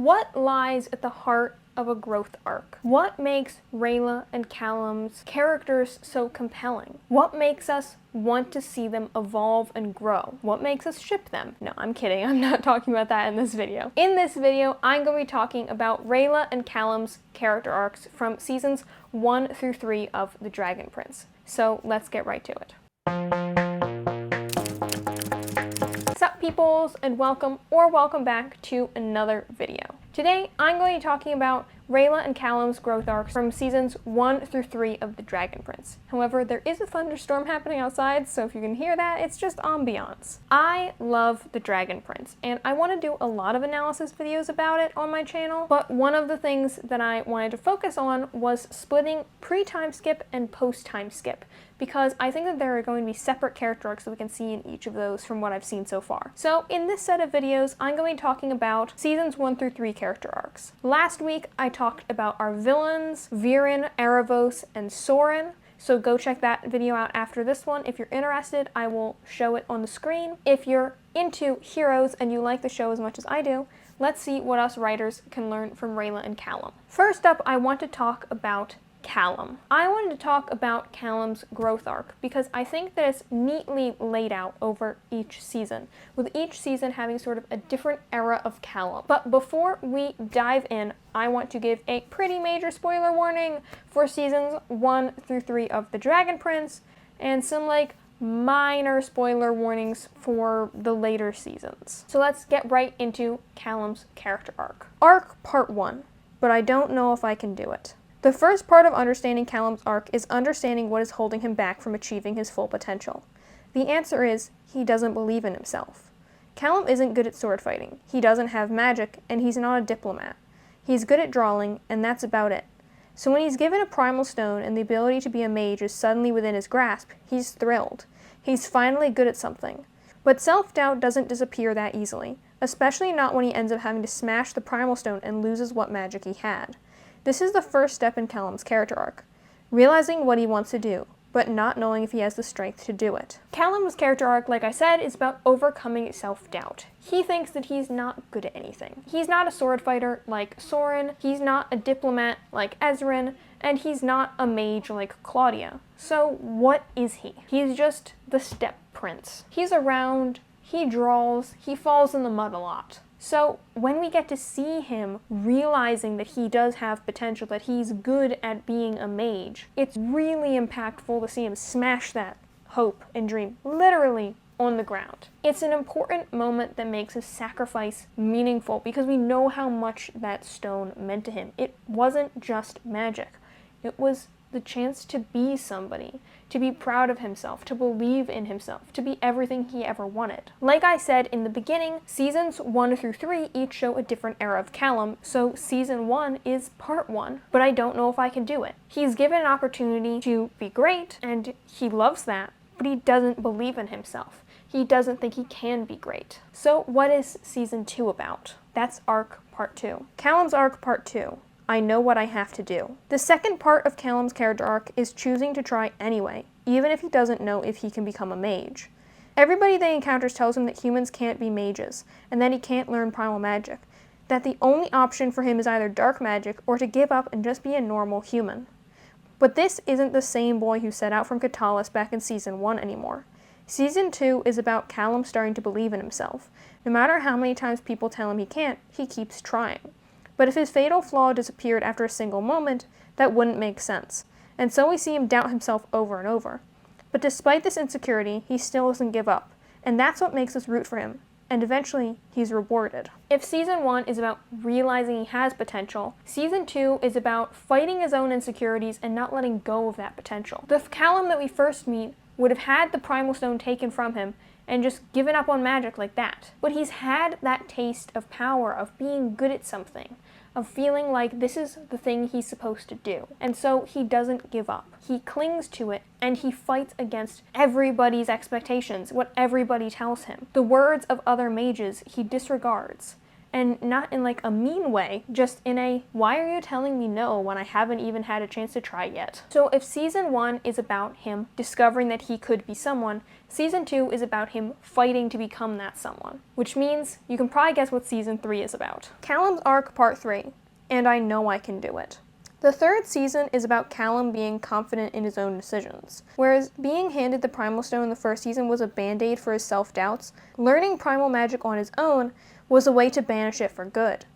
What lies at the heart of a growth arc? What makes Rayla and Callum's characters so compelling? What makes us want to see them evolve and grow? What makes us ship them? No, I'm kidding. I'm not talking about that in this video. In this video, I'm going to be talking about Rayla and Callum's character arcs from seasons 1 through 3 of The Dragon Prince. So let's get right to it. What's up, peoples, and welcome back to another video. Today, I'm going to be talking about Rayla and Callum's growth arcs from seasons 1 through 3 of The Dragon Prince. However, there is a thunderstorm happening outside, so if you can hear that, it's just ambiance. I love The Dragon Prince, and I want to do a lot of analysis videos about it on my channel, but one of the things that I wanted to focus on was splitting pre-time skip and post-time skip, because I think that there are going to be separate character arcs that we can see in each of those from what I've seen so far. So in this set of videos, I'm going to be talking about seasons 1 through 3 character arcs. Last week, I talked about our villains, Viren, Erebos, and Soren. So go check that video out after this one. If you're interested, I will show it on the screen. If you're into heroes and you like the show as much as I do, let's see what us writers can learn from Rayla and Callum. First up, I want to talk about Callum. I wanted to talk about Callum's growth arc because I think that it's neatly laid out over each season, with each season having sort of a different era of Callum. But before we dive in, I want to give a pretty major spoiler warning for seasons 1 through 3 of The Dragon Prince, and some minor spoiler warnings for the later seasons. So let's get right into Callum's character arc. Arc Part 1, but I don't know if I can do it. The first part of understanding Callum's arc is understanding what is holding him back from achieving his full potential. The answer is, he doesn't believe in himself. Callum isn't good at sword fighting, he doesn't have magic, and he's not a diplomat. He's good at drawing, and that's about it. So when he's given a primal stone and the ability to be a mage is suddenly within his grasp, he's thrilled. He's finally good at something. But self-doubt doesn't disappear that easily, especially not when he ends up having to smash the primal stone and loses what magic he had. This is the first step in Callum's character arc, realizing what he wants to do, but not knowing if he has the strength to do it. Callum's character arc, like I said, is about overcoming self-doubt. He thinks that he's not good at anything. He's not a sword fighter like Soren, he's not a diplomat like Ezran, and he's not a mage like Claudia. So what is he? He's just the step prince. He's around, he draws, he falls in the mud a lot. So when we get to see him realizing that he does have potential, that he's good at being a mage, it's really impactful to see him smash that hope and dream literally on the ground. It's an important moment that makes his sacrifice meaningful because we know how much that stone meant to him. It wasn't just magic. It was the chance to be somebody, to be proud of himself, to believe in himself, to be everything he ever wanted. Like I said in the beginning, seasons 1 through 3 each show a different era of Callum, so season 1 is part 1, but I don't know if I can do it. He's given an opportunity to be great, and he loves that, but he doesn't believe in himself. He doesn't think he can be great. So what is season 2 about? That's arc part 2. Callum's arc part 2. I know what I have to do. The second part of Callum's character arc is choosing to try anyway, even if he doesn't know if he can become a mage. Everybody that he encounters tells him that humans can't be mages, and that he can't learn primal magic, that the only option for him is either dark magic or to give up and just be a normal human. But this isn't the same boy who set out from Katalis back in season 1 anymore. Season 2 is about Callum starting to believe in himself. No matter how many times people tell him he can't, he keeps trying. But if his fatal flaw disappeared after a single moment, that wouldn't make sense. And so we see him doubt himself over and over. But despite this insecurity, he still doesn't give up. And that's what makes us root for him. And eventually, he's rewarded. If season 1 is about realizing he has potential, season 2 is about fighting his own insecurities and not letting go of that potential. The Callum that we first meet would have had the primal stone taken from him and just given up on magic like that. But he's had that taste of power, of being good at something, of feeling like this is the thing he's supposed to do. And so he doesn't give up. He clings to it, and he fights against everybody's expectations, what everybody tells him. The words of other mages he disregards. And not in like a mean way, just in a, why are you telling me no when I haven't even had a chance to try yet? So if season 1 is about him discovering that he could be someone, season 2 is about him fighting to become that someone. Which means you can probably guess what season 3 is about. Callum's arc part 3, and I know I can do it. The third season is about Callum being confident in his own decisions. Whereas being handed the Primal Stone in the first season was a band-aid for his self-doubts, learning primal magic on his own was a way to banish it for good.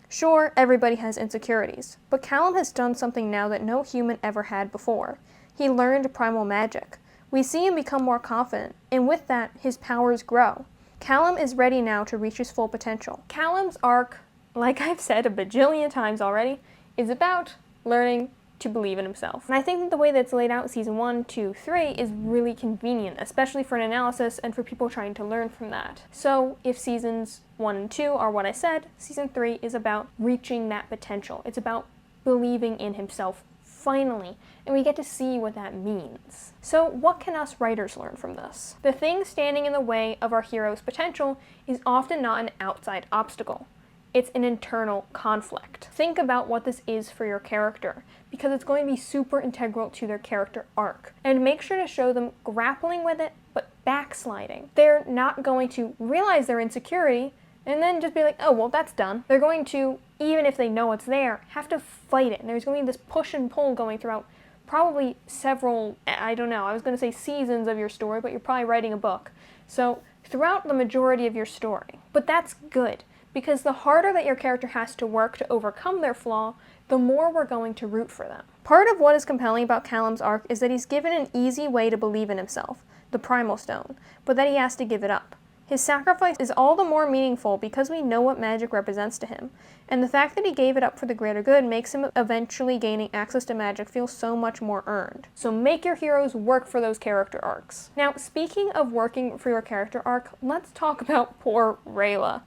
Sure, everybody has insecurities, but Callum has done something now that no human ever had before. He learned primal magic. We see him become more confident, and with that, his powers grow. Callum is ready now to reach his full potential. Callum's arc, like I've said a bajillion times already, is about learning to believe in himself. And I think that the way that's laid out in season 1, 2, 3 is really convenient, especially for an analysis and for people trying to learn from that. So if seasons 1 and 2 are what I said, season 3 is about reaching that potential. It's about believing in himself finally, and we get to see what that means. So what can us writers learn from this? The thing standing in the way of our hero's potential is often not an outside obstacle. It's an internal conflict. Think about what this is for your character, because it's going to be super integral to their character arc. And make sure to show them grappling with it, but backsliding. They're not going to realize their insecurity and then just be like, oh, well, that's done. They're going to, even if they know it's there, have to fight it. And there's going to be this push and pull going throughout probably several, I don't know, I was going to say seasons of your story, but you're probably writing a book. So throughout the majority of your story. But that's good, because the harder that your character has to work to overcome their flaw, the more we're going to root for them. Part of what is compelling about Callum's arc is that he's given an easy way to believe in himself, the Primal Stone, but that he has to give it up. His sacrifice is all the more meaningful because we know what magic represents to him, and the fact that he gave it up for the greater good makes him eventually gaining access to magic feel so much more earned. So make your heroes work for those character arcs. Now, speaking of working for your character arc, let's talk about poor Rayla.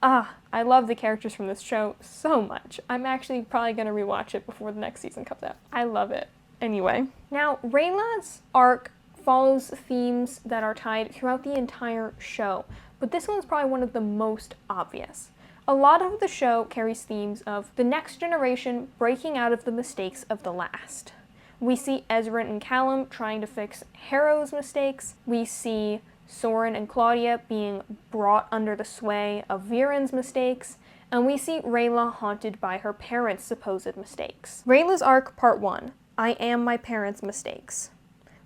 I love the characters from this show so much. I'm actually probably going to rewatch it before the next season comes out. I love it. Anyway. Now, Rayla's arc follows themes that are tied throughout the entire show, but this one's probably one of the most obvious. A lot of the show carries themes of the next generation breaking out of the mistakes of the last. We see Ezran and Callum trying to fix Harrow's mistakes. We see Soren and Claudia being brought under the sway of Viren's mistakes. And we see Rayla haunted by her parents' supposed mistakes. Rayla's arc, part 1, I am my parents' mistakes.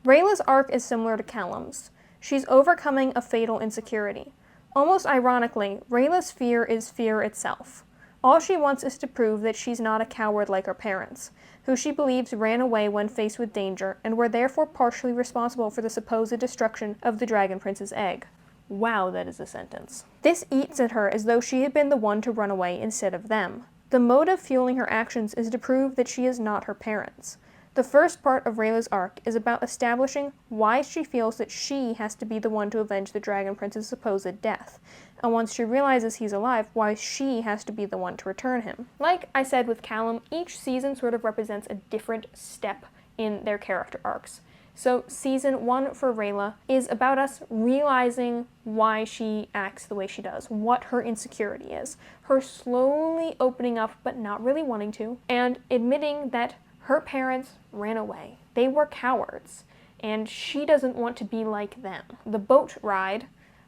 Rayla's arc is similar to Callum's. She's overcoming a fatal insecurity. Almost ironically, Rayla's fear is fear itself. All she wants is to prove that she's not a coward like her parents, who she believes ran away when faced with danger and were therefore partially responsible for the supposed destruction of the Dragon Prince's egg. Wow, that is a sentence. This eats at her as though she had been the one to run away instead of them. The motive fueling her actions is to prove that she is not her parents. The first part of Rayla's arc is about establishing why she feels that she has to be the one to avenge the Dragon Prince's supposed death, and once she realizes he's alive, why she has to be the one to return him. Like I said with Callum, each season sort of represents a different step in their character arcs. So season 1 for Rayla is about us realizing why she acts the way she does, what her insecurity is, her slowly opening up but not really wanting to, and admitting that her parents ran away. They were cowards, and she doesn't want to be like them. The boat ride,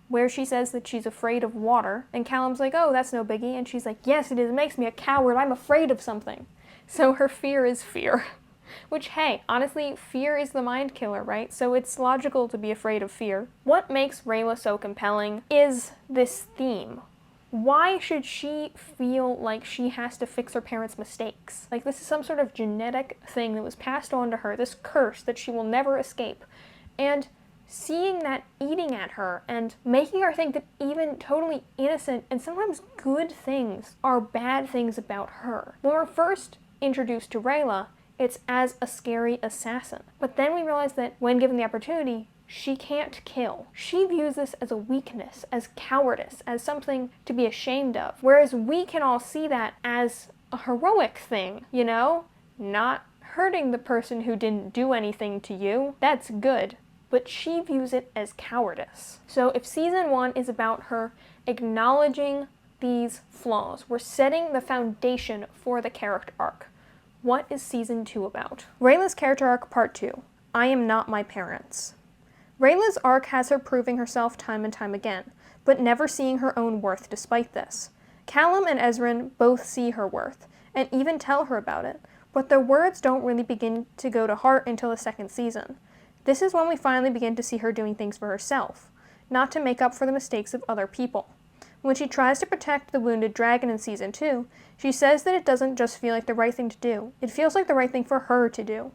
where she says that she's afraid of water, and Callum's like, oh, that's no biggie, and she's like, yes, it is, it makes me a coward, I'm afraid of something. So her fear is fear. Which, hey, honestly, fear is the mind killer, right? So it's logical to be afraid of fear. What makes Rayla so compelling is this theme. Why should she feel like she has to fix her parents' mistakes? Like this is some sort of genetic thing that was passed on to her, this curse that she will never escape. And seeing that eating at her and making her think that even totally innocent and sometimes good things are bad things about her. When we're first introduced to Rayla, it's as a scary assassin. But then we realize that when given the opportunity, she can't kill. She views this as a weakness, as cowardice, as something to be ashamed of. Whereas we can all see that as a heroic thing, you know? Not hurting the person who didn't do anything to you. That's good. But she views it as cowardice. So if season 1 is about her acknowledging these flaws. We're setting the foundation for the character arc. What is season 2 about? Rayla's character arc part 2. I am not my parents. Rayla's arc has her proving herself time and time again, but never seeing her own worth despite this. Callum and Ezran both see her worth, and even tell her about it, but their words don't really begin to go to heart until the second season. This is when we finally begin to see her doing things for herself, not to make up for the mistakes of other people. When she tries to protect the wounded dragon in season 2, she says that it doesn't just feel like the right thing to do, it feels like the right thing for her to do.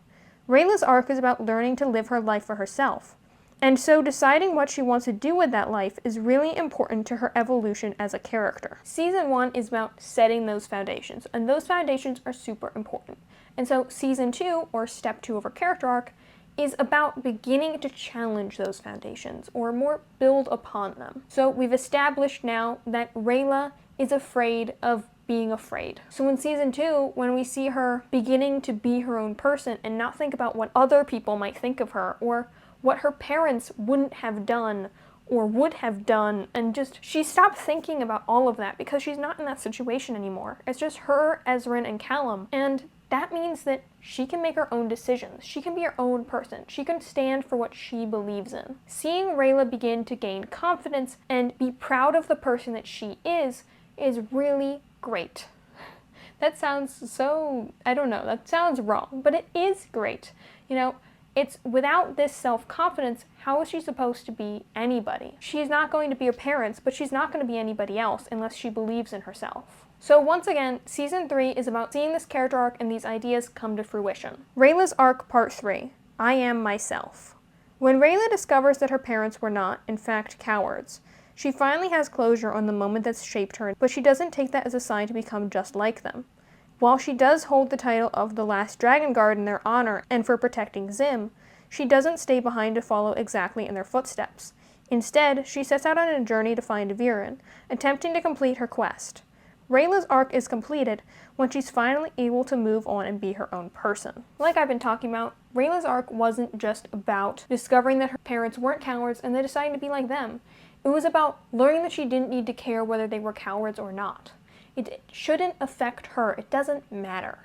Rayla's arc is about learning to live her life for herself, and so deciding what she wants to do with that life is really important to her evolution as a character. Season 1 is about setting those foundations, and those foundations are super important. And so season 2, or step 2 of her character arc, is about beginning to challenge those foundations, or more build upon them. So we've established now that Rayla is afraid of being afraid. So in season 2, when we see her beginning to be her own person and not think about what other people might think of her, or what her parents wouldn't have done or would have done, and just, she stopped thinking about all of that because she's not in that situation anymore. It's just her, Ezran, and Callum, and that means that she can make her own decisions. She can be her own person. She can stand for what she believes in. Seeing Rayla begin to gain confidence and be proud of the person that she is really great. That sounds so, I don't know, that sounds wrong, but it is great. You know, it's without this self-confidence, how is she supposed to be anybody? She's not going to be her parents, but she's not going to be anybody else unless she believes in herself. So once again, season 3 is about seeing this character arc and these ideas come to fruition. Rayla's arc part 3, I am myself. When Rayla discovers that her parents were not, in fact, cowards, she finally has closure on the moment that's shaped her, but she doesn't take that as a sign to become just like them. While she does hold the title of the last Dragon Guard in their honor and for protecting Zim, she doesn't stay behind to follow exactly in their footsteps. Instead, she sets out on a journey to find Viren, attempting to complete her quest. Rayla's arc is completed when she's finally able to move on and be her own person. Like I've been talking about, Rayla's arc wasn't just about discovering that her parents weren't cowards and then deciding to be like them. It was about learning that she didn't need to care whether they were cowards or not. It shouldn't affect her. It doesn't matter.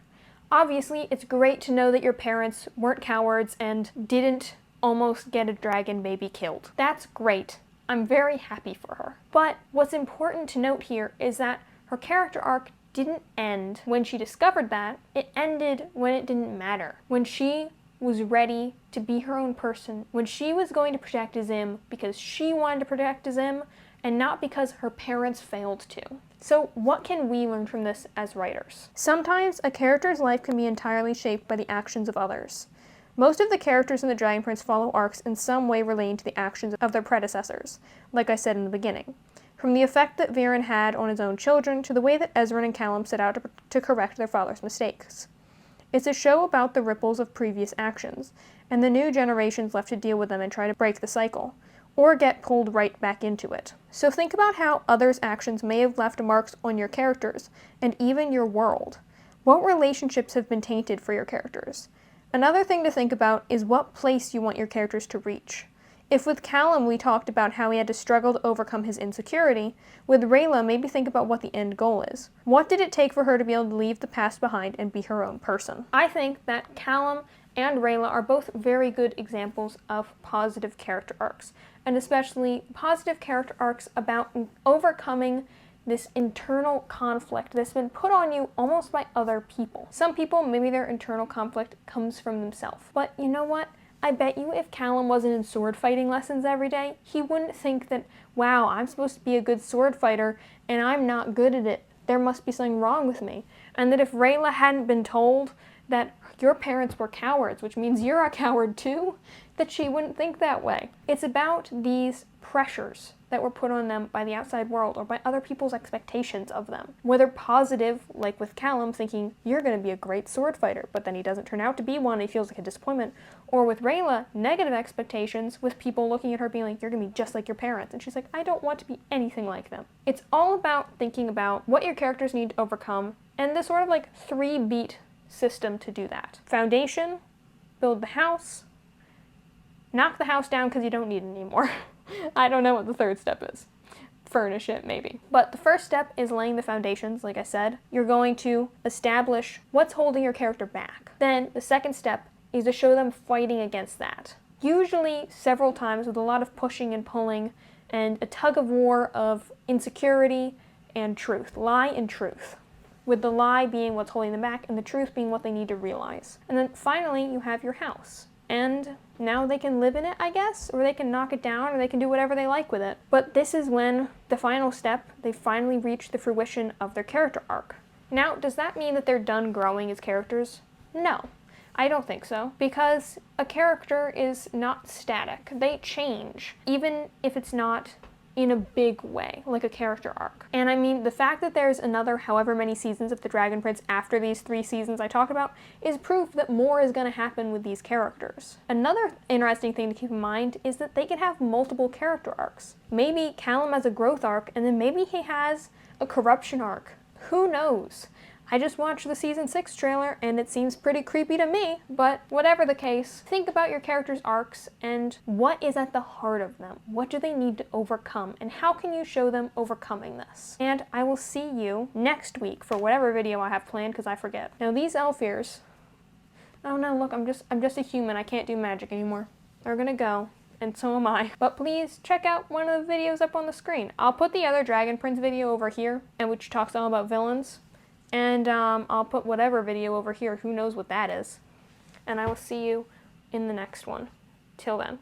Obviously, it's great to know that your parents weren't cowards and didn't almost get a dragon baby killed. That's great. I'm very happy for her. But what's important to note here is that her character arc didn't end when she discovered that. It ended when it didn't matter. When she was ready to be her own person. When she was going to protect Zim because she wanted to protect Zim and not because her parents failed to. So what can we learn from this as writers? Sometimes a character's life can be entirely shaped by the actions of others. Most of the characters in the Dragon Prince follow arcs in some way relating to the actions of their predecessors, like I said in the beginning. From the effect that Viren had on his own children to the way that Ezran and Callum set out to correct their father's mistakes. It's a show about the ripples of previous actions, and the new generations left to deal with them and try to break the cycle, or get pulled right back into it. So think about how others' actions may have left marks on your characters, and even your world. What relationships have been tainted for your characters? Another thing to think about is what place you want your characters to reach. If with Callum we talked about how he had to struggle to overcome his insecurity, with Rayla maybe think about what the end goal is. What did it take for her to be able to leave the past behind and be her own person? I think that Callum and Rayla are both very good examples of positive character arcs, and especially positive character arcs about overcoming this internal conflict that's been put on you almost by other people. Some people, maybe their internal conflict comes from themselves. But you know what? I bet you if Callum wasn't in sword fighting lessons every day, he wouldn't think that, wow, I'm supposed to be a good sword fighter and I'm not good at it. There must be something wrong with me. And that if Rayla hadn't been told that your parents were cowards, which means you're a coward too, that she wouldn't think that way. It's about these pressures that were put on them by the outside world or by other people's expectations of them. Whether positive, like with Callum thinking, you're going to be a great sword fighter, but then he doesn't turn out to be one and he feels like a disappointment. Or with Rayla, negative expectations with people looking at her being like, you're going to be just like your parents. And she's like, I don't want to be anything like them. It's all about thinking about what your characters need to overcome and the sort of like 3-beat system to do that. Foundation, build the house, knock the house down because you don't need it anymore. I don't know what the third step is. furnish it maybe. But the first step is laying the foundations, like I said. You're going to establish what's holding your character back. Then the second step is to show them fighting against that. Usually several times with a lot of pushing and pulling and a tug of war of insecurity and truth, lie and truth. With the lie being what's holding them back and the truth being what they need to realize. And then finally you have your house. And now they can live in it, I guess, or they can knock it down, or they can do whatever they like with it. But this is when the final step, they finally reach the fruition of their character arc. Now, does that mean that they're done growing as characters? No, I don't think so, because a character is not static. They change, even if it's not in a big way, like a character arc. And I mean, the fact that there's another however many seasons of The Dragon Prince after these 3 seasons I talked about is proof that more is going to happen with these characters. Another interesting thing to keep in mind is that they can have multiple character arcs. Maybe Callum has a growth arc, and then maybe he has a corruption arc. Who knows? I just watched the season 6 trailer and it seems pretty creepy to me, but whatever the case, think about your characters' arcs and what is at the heart of them. What do they need to overcome and how can you show them overcoming this? And I will see you next week for whatever video I have planned because I forget. Now these elf ears, oh no, look, I'm just a human. I can't do magic anymore. They're gonna go. And so am I. But please check out one of the videos up on the screen. I'll put the other Dragon Prince video over here, and which talks all about villains. And I'll put whatever video over here, who knows what that is. And I will see you in the next one. Till then.